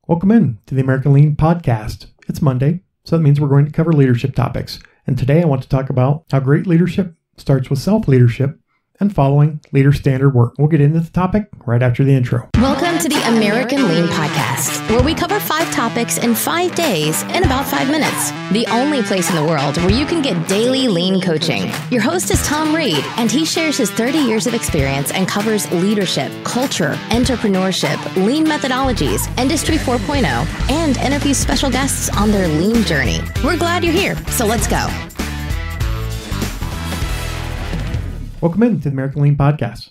Welcome in to the American Lean Podcast. It's Monday, so that means we're going to cover leadership topics. And today I want to talk about how great leadership starts with self-leadership and following leader standard work. We'll get into the topic right after the intro. Welcome to the American Lean Podcast, where we cover 5 topics in 5 days in about 5 minutes. The only place in the world where you can get daily lean coaching. Your host is Tom Reed, and he shares his 30 years of experience and covers leadership, culture, entrepreneurship, lean methodologies, Industry 4.0, and interviews special guests on their lean journey. We're glad you're here, so let's go. Welcome in to the American Lean Podcast.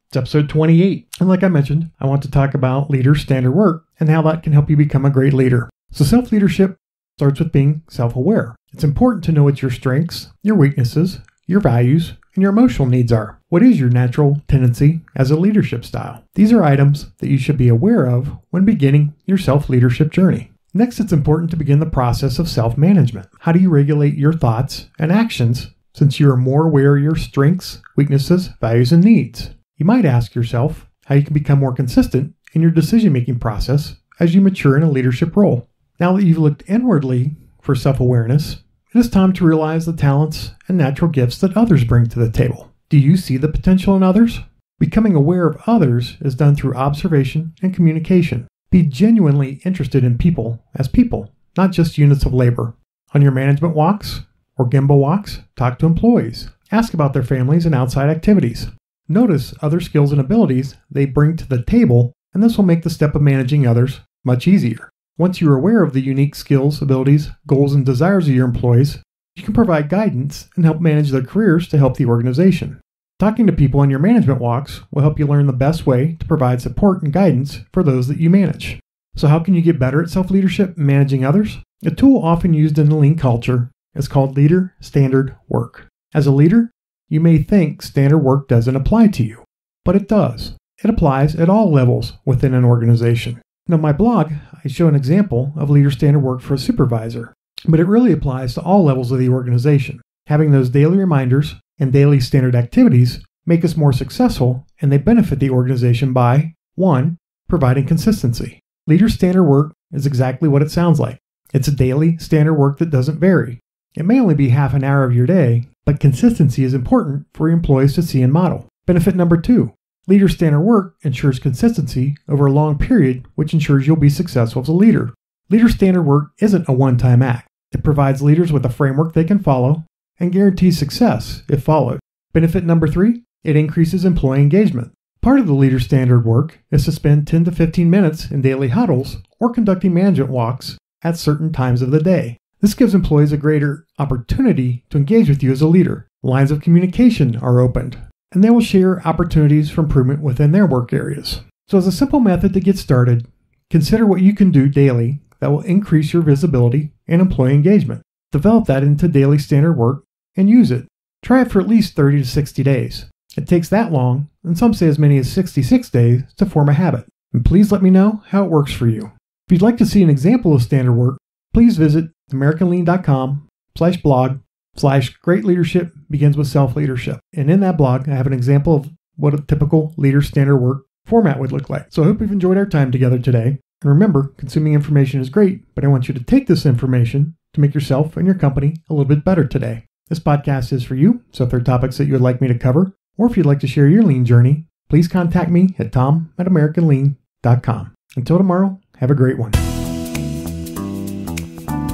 It's episode 28. And like I mentioned, I want to talk about leader standard work and how that can help you become a great leader. So self-leadership starts with being self-aware. It's important to know what your strengths, your weaknesses, your values, and your emotional needs are. What is your natural tendency as a leadership style? These are items that you should be aware of when beginning your self-leadership journey. Next, it's important to begin the process of self-management. How do you regulate your thoughts and actions since you are more aware of your strengths, weaknesses, values, and needs? You might ask yourself how you can become more consistent in your decision-making process as you mature in a leadership role. Now that you've looked inwardly for self-awareness, it is time to realize the talents and natural gifts that others bring to the table. Do you see the potential in others? Becoming aware of others is done through observation and communication. Be genuinely interested in people as people, not just units of labor. On your management walks or Gemba walks, talk to employees. Ask about their families and outside activities. Notice other skills and abilities they bring to the table, and this will make the step of managing others much easier. Once you are aware of the unique skills, abilities, goals, and desires of your employees, you can provide guidance and help manage their careers to help the organization. Talking to people on your management walks will help you learn the best way to provide support and guidance for those that you manage. So how can you get better at self-leadership and managing others? A tool often used in the lean culture is called leader standard work. As a leader, you may think standard work doesn't apply to you, but it does. It applies at all levels within an organization. Now, in my blog, I show an example of leader standard work for a supervisor, but it really applies to all levels of the organization. Having those daily reminders and daily standard activities make us more successful, and they benefit the organization by 1. Providing consistency. Leader standard work is exactly what it sounds like. It's a daily standard work that doesn't vary. It may only be half an hour of your day, but consistency is important for your employees to see and model. Benefit number 2. Leader standard work ensures consistency over a long period, which ensures you'll be successful as a leader. Leader standard work isn't a one-time act. It provides leaders with a framework they can follow and guarantees success if followed. Benefit number 3. It increases employee engagement. Part of the leader standard work is to spend 10 to 15 minutes in daily huddles or conducting management walks at certain times of the day. This gives employees a greater opportunity to engage with you as a leader. Lines of communication are opened, and they will share opportunities for improvement within their work areas. So as a simple method to get started, consider what you can do daily that will increase your visibility and employee engagement. Develop that into daily standard work and use it. Try it for at least 30 to 60 days. It takes that long, and some say as many as 66 days to form a habit. And please let me know how it works for you. If you'd like to see an example of standard work, please visit AmericanLean.com/blog/Great Leadership Begins with Self-Leadership. And in that blog, I have an example of what a typical leader standard work format would look like. So I hope you've enjoyed our time together today. And remember, consuming information is great, but I want you to take this information to make yourself and your company a little bit better today. This podcast is for you, so if there are topics that you would like me to cover, or if you'd like to share your lean journey, please contact me at tom@americanlean.com. Until tomorrow, have a great one.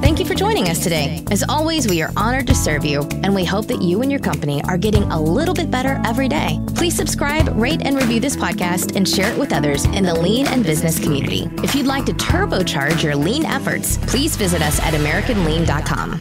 Thank you for joining us today. As always, we are honored to serve you, and we hope that you and your company are getting a little bit better every day. Please subscribe, rate, and review this podcast and share it with others in the lean and business community. If you'd like to turbocharge your lean efforts, please visit us at AmericanLean.com.